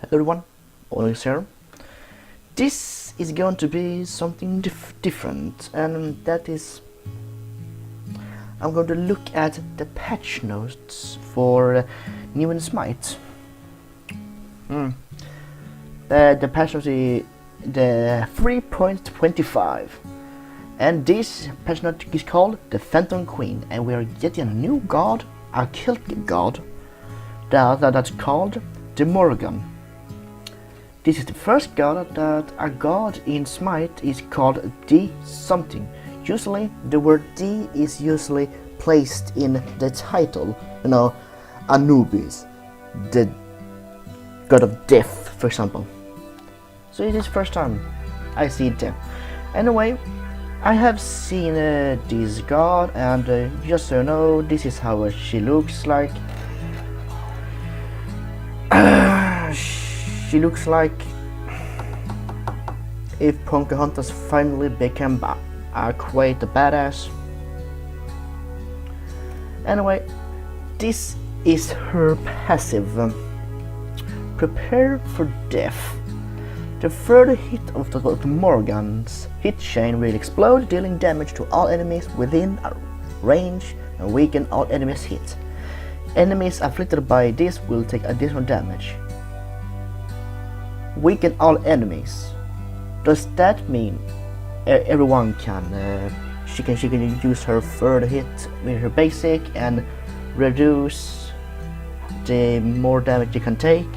Hello everyone, Onyx here. This is going to be something different, and that is I'm going to look at the patch notes for new in Smite. The patch note is the 3.25, and this patch note is called the Phantom Queen, and we are getting a new god, a Celtic god that's called the Morgan. This is the first god that a god in Smite is called D something. Usually the word D is usually placed in the title, you know, Anubis, the god of death, for example. So it is first time I see them. Anyway, I have seen this god, and just so you know, this is how she looks like. She looks like if Pocahontas finally became quite a badass. Anyway, this is her passive. Prepare for death. The third hit of the Morgan's hit chain will explode, dealing damage to all enemies within a range and weaken all enemies hit. Enemies afflicted by this will take additional damage. Weaken all enemies. Does that mean everyone can she can use her third hit with her basic and reduce the more damage you can take,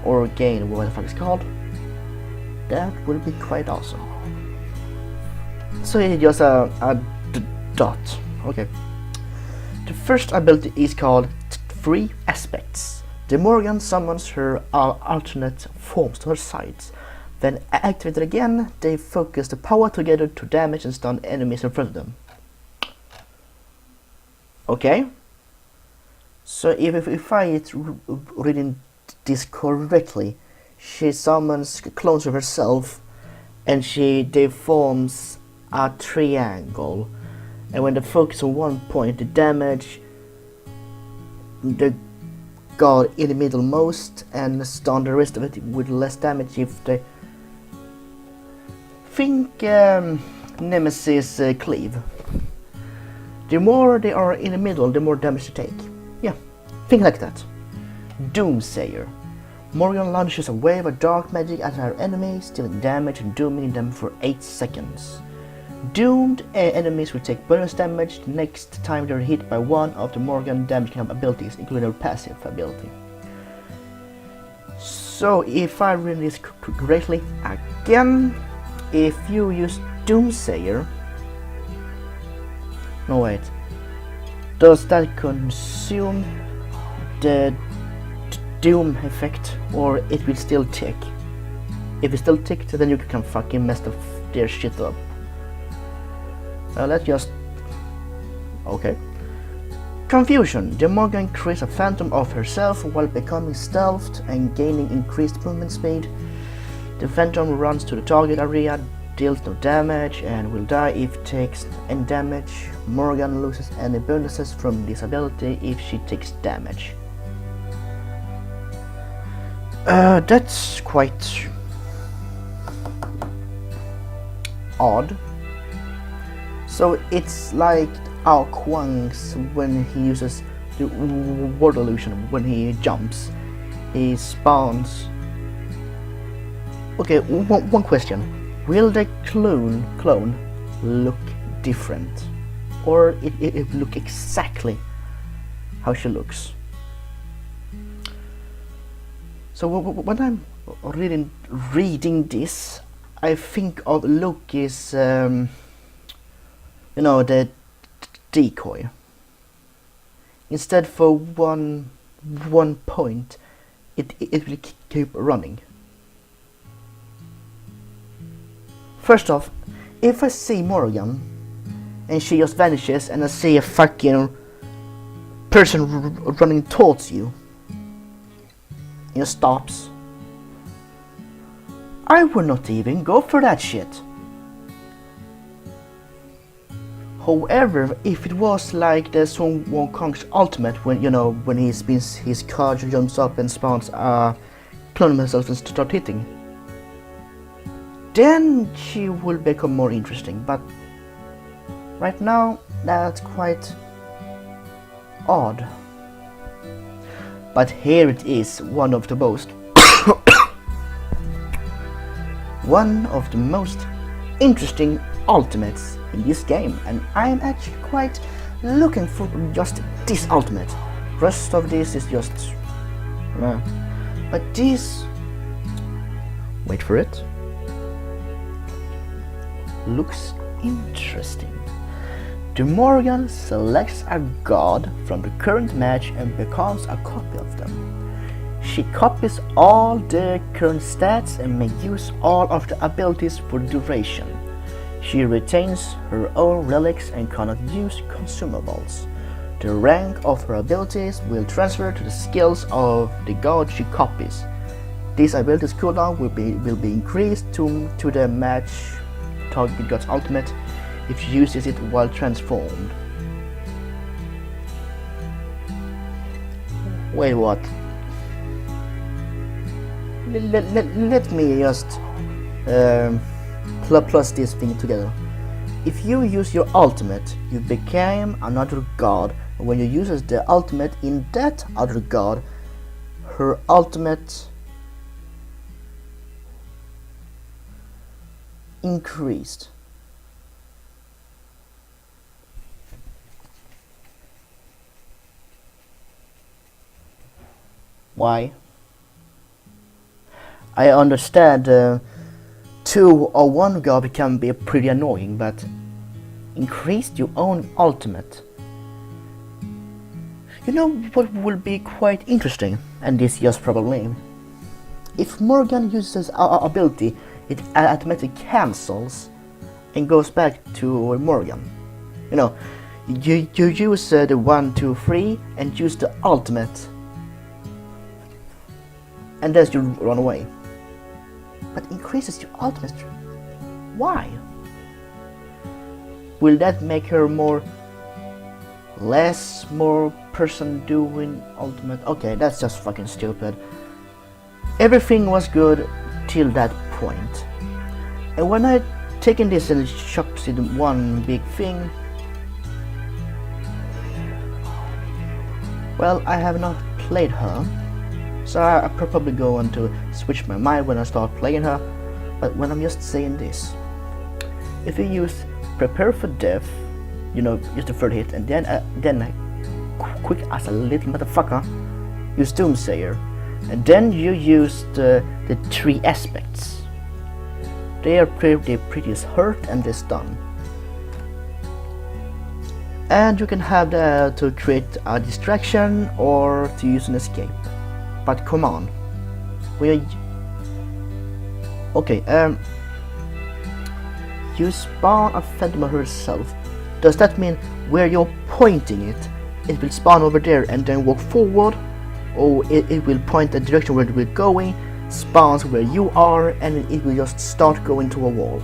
or gain, what the fuck it's called? That would be quite awesome. So it's just a dot. Okay. The first ability is called 3 aspects. The Morgan summons her alternate forms to her sides. Then activated again, they focus the power together to damage and stun enemies in front of them. Okay. So if I reading this correctly, she summons clones of herself, and they forms a triangle. And when they focus on one point, the damage the god in the middle most, and stun the rest of it with less damage if they think Nemesis cleave. The more they are in the middle, the more damage they take. Yeah, think like that. Doomsayer. Morgan launches a wave of dark magic at her enemies, dealing damage and dooming them for 8 seconds. Doomed enemies will take bonus damage the next time they are hit by one of the Morgan damage abilities, including her passive ability. So if I read this correctly again, if you use Doomsayer, no wait, does that consume the doom effect, or it will still tick? If it still ticks, then you can fucking mess their shit up. Let's just... okay. Confusion. The Morgan creates a phantom of herself while becoming stealthed and gaining increased movement speed. The phantom runs to the target area, deals no damage, and will die if it takes any damage. Morgan loses any bonuses from this ability if she takes damage. That's quite odd. So it's like our Kwang's when he uses the word illusion. When he jumps, he spawns. Okay, one question: will the clone look different, or it look exactly how she looks? So when I'm reading this, I think of Loki's you know, the decoy. Instead for one point, it will keep running. First off, if I see Morgan and she just vanishes, and I see a fucking person running towards you, and stops, I would not even go for that shit. However, if it was like the Sun Wukong's ultimate, when you know, when he spins his card, jumps up and spawns a clone herself and start hitting. Then she will become more interesting, but right now that's quite odd. But here it is, one of the most interesting ultimates in this game, and I'm actually quite looking for just this ultimate. Rest of this is just but this, wait for it, looks interesting. The Morgan selects a god from the current match and becomes a copy of them. She copies all the current stats and may use all of the abilities for duration. She retains her own relics and cannot use consumables. The rank of her abilities will transfer to the skills of the god she copies. This ability's cooldown will be increased to the match target god's ultimate if she uses it while transformed. Wait, what? Let me just plus this thing together. If you use your ultimate, you become another god. When you use the ultimate in that other god, her ultimate increased. Why? I understand 2 or 1 god can be pretty annoying, but increase your own ultimate. You know what will be quite interesting, and this is just probably, if Morgan uses our ability, it automatically cancels and goes back to Morgan. You know, you use the 1, 2, 3 and use the ultimate, and then you run away. But increases your ultimate. Why? Will that make her more person doing ultimate? Okay, that's just fucking stupid. Everything was good till that point. And when I taken this and chopped it in one big thing, well, I have not played her, so I probably go on to switch my mind when I start playing her. But when I'm just saying this, if you use prepare for death, you know, use the third hit, and then quick as a little motherfucker, use Doomsayer, and then you use the 3 aspects. They are pretty hurt and they're stun. And you can have that to create a distraction or to use an escape. But come on, okay, you spawn a phantom of herself. Does that mean where you're pointing it, it will spawn over there and then walk forward, or it will point the direction where it will going, spawns where you are, and it will just start going to a wall?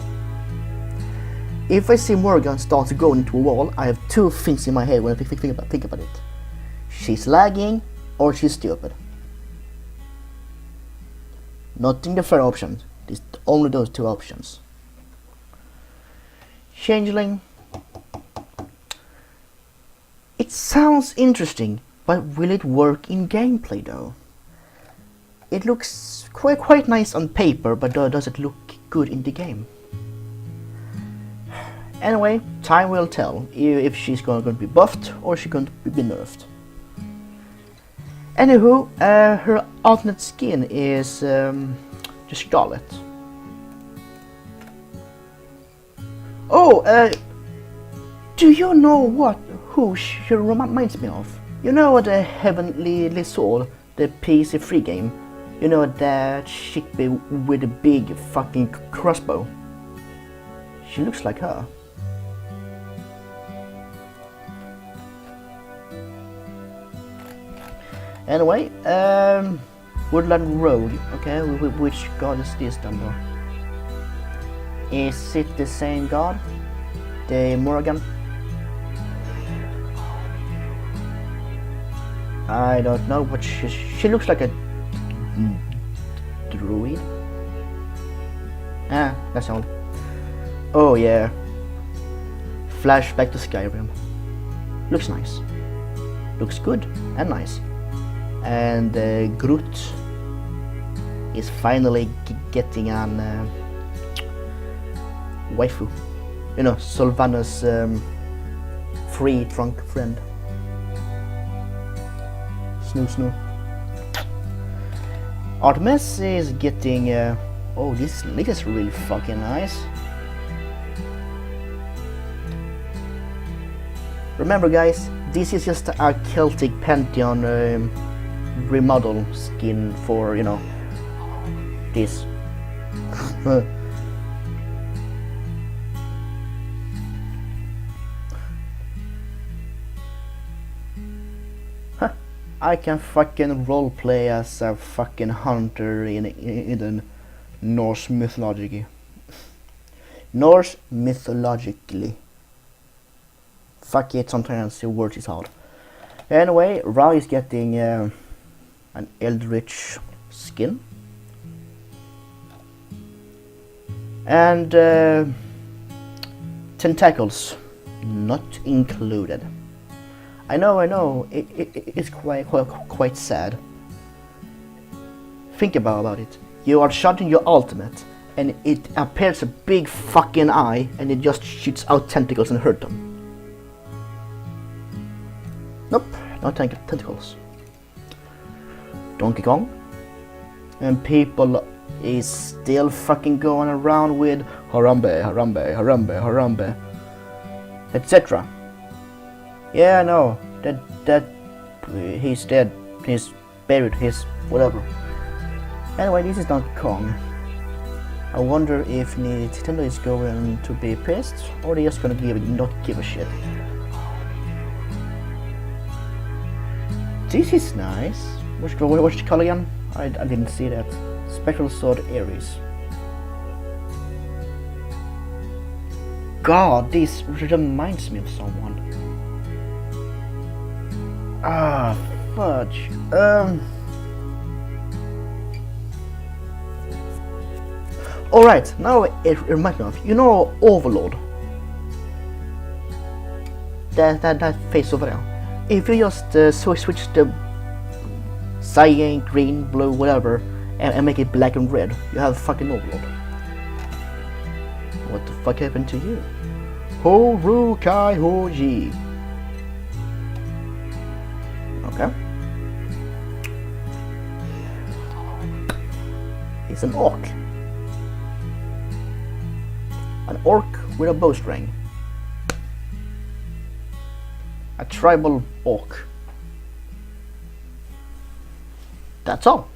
If I see Morgan start going into a wall, I have 2 things in my head when I think about it. She's lagging or she's stupid. Not in the third option, there's only those 2 options. Changeling. It sounds interesting, but will it work in gameplay though? It looks quite nice on paper, but does it look good in the game? Anyway, time will tell if she's going to be buffed or she's going to be nerfed. Anywho, her alternate skin is the Scarlet. Oh, do you know who she reminds me of? You know the Heavenly Sword, the PC free game? You know that chick with a big fucking crossbow? She looks like her. Anyway, Woodland Road. Okay, which god is this then though? Is it the same god? The Morgan? I don't know, but she looks like a druid. That's all. Oh yeah. Flashback to Skyrim. Looks nice. Looks good and nice. And Groot is finally getting an waifu. You know, Sylvanas' free drunk friend. Snoo. Artemis is getting oh, this is really fucking nice. Remember guys, this is just a Celtic Pantheon remodel skin for, you know, this. I can fucking roleplay as a fucking hunter in the Norse mythology. Norse mythologically. Fuck it, sometimes the word is hard. Anyway, Ra is getting an eldritch skin. And tentacles not included. I know, it's quite sad. Think about it. You are charging your ultimate, and it appears a big fucking eye, and it just shoots out tentacles and hurt them. Nope, no tentacles. Donkey Kong. And people is still fucking going around with Harambe, etc. Yeah, no, that he's dead, he's buried, he's whatever. Anyway, this is Donkey Kong. I wonder if Nintendo is going to be pissed, or they're just gonna not give a shit. This is nice. What's the color again? I didn't see that. Spectral Sword Ares. God, this reminds me of someone. Ah, fudge. Alright, now it reminds me of, you know, Overlord. That face over there. If you just switch the cyan, green, blue, whatever, and make it black and red, you have fucking Overlord. What the fuck happened to you? Horu Kai Hoji. Okay. It's an orc. An orc with a bowstring. A tribal orc. That's all.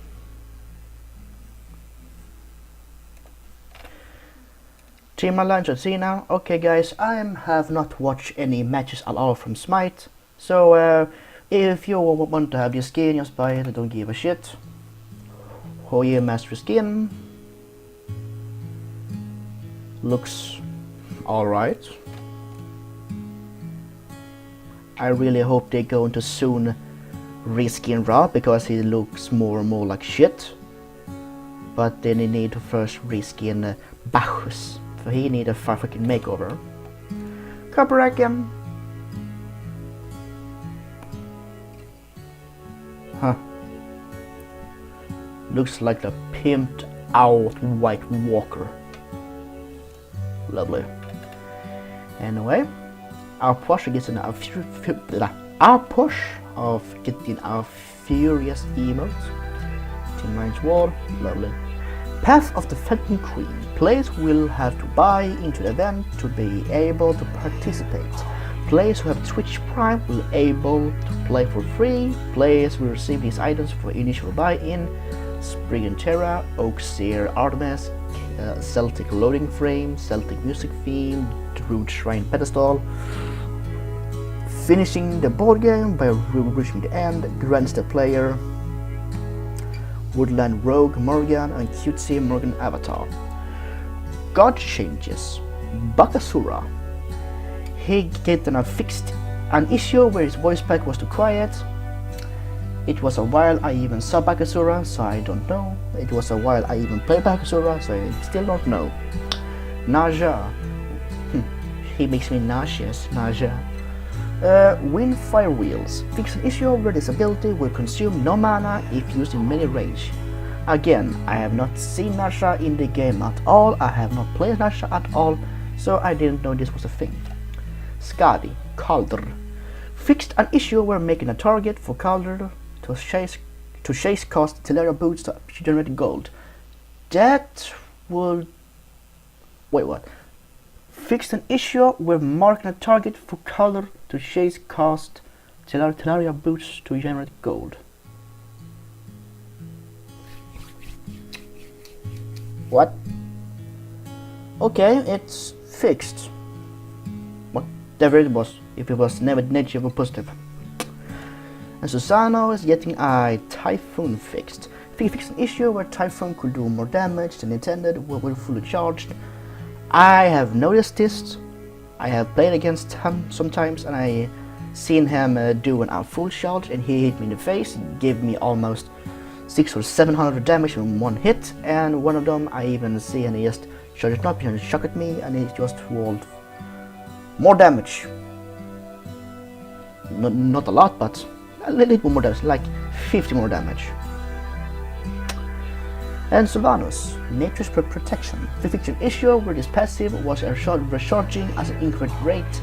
Team Alliance at sea now. Okay guys, I have not watched any matches at all from Smite. So if you want to have your skin, just buy it, don't give a shit. Hoye Master Skin. Looks alright. I really hope they're going to soon reskin Ra, because he looks more and more like shit. But then they need to first reskin Bacchus, for he need a fucking makeover. Copperacum. Huh. Looks like the pimped out White Walker. Lovely. Anyway, our push gets in our push of getting our furious emotes. Team Range Wall, lovely. Path of the Phantom Queen. Players will have to buy into the event to be able to participate. Players who have Twitch Prime will be able to play for free. Players will receive these items for initial buy-in. Spring and Terra, Oak Seer Artemis, Celtic Loading Frame, Celtic Music Theme, Druid Shrine Pedestal. Finishing the board game by reaching the end grants the player Woodland Rogue Morgan and Cutesy Morgan Avatar. God changes. Bakasura. He getting fixed an issue where his voice pack was too quiet. It was a while I even saw Bakasura, so I don't know. It was a while I even played Bakasura, so I still don't know. Naja. He makes me nauseous, Naja. Wind Fire Wheels. Fix an issue where this ability will consume no mana if used in melee range. Again, I have not seen Naja in the game at all, I have not played Naja at all, so I didn't know this was a thing. Skadi, Calder. Fixed an issue where making a target for Calder to chase cost Teleria boots to generate gold. That would... Wait, what? Fixed an issue where marking a target for Calder to chase cost Teleria boots to generate gold. What? Okay, it's fixed. Whatever it was, if it was never negative or positive. And Susano is getting a Typhoon fixed. He fixed an issue where Typhoon could do more damage than intended when fully charged. I have noticed this. I have played against him sometimes and I seen him do a full charge and he hit me in the face, gave me almost 600 or 700 damage in one hit, and one of them I even see and he just charged up and shocked at me and he just rolled more damage. Not a lot, but a little bit more damage, like 50 more damage. And Sylvanus, Nature's Protection. The fiction issue where this passive was recharging at an incorrect rate.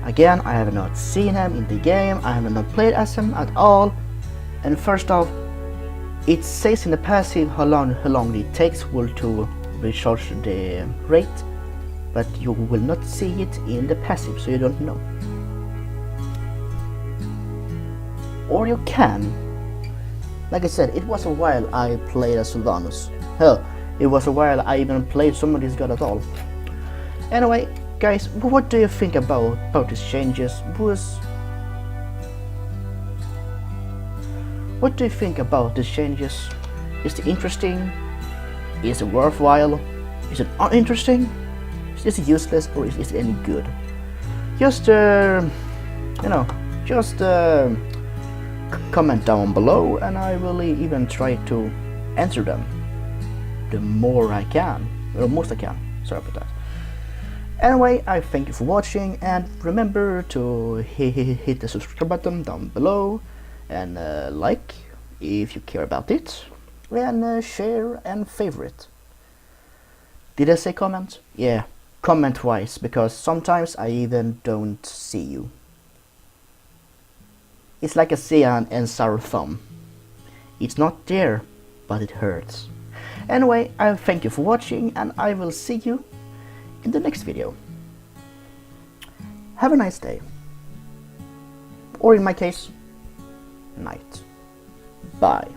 Again, I have not seen him in the game, I have not played as him at all. And first off, it says in the passive how long it takes to recharge the rate, but you will not see it in the passive, so you don't know. Or you can. Like I said, it was a while I played as Sylvanus. Hell, it was a while I even played some of these guys at all. Anyway, guys, what do you think about these changes? What do you think about these changes? Is it interesting? Is it worthwhile? Is it uninteresting? Is it useless, or is it any good? Just comment down below and I will even try to answer them the more I can, or most I can. Sorry about that. Anyway, I thank you for watching and remember to hit the subscribe button down below and like if you care about it, and share and favorite. Did I say comment? Yeah, comment twice because sometimes I even don't see you. It's like a cyan and sour thumb. It's not there, but it hurts. Anyway, I thank you for watching and I will see you in the next video. Have a nice day. Or in my case, night. Bye.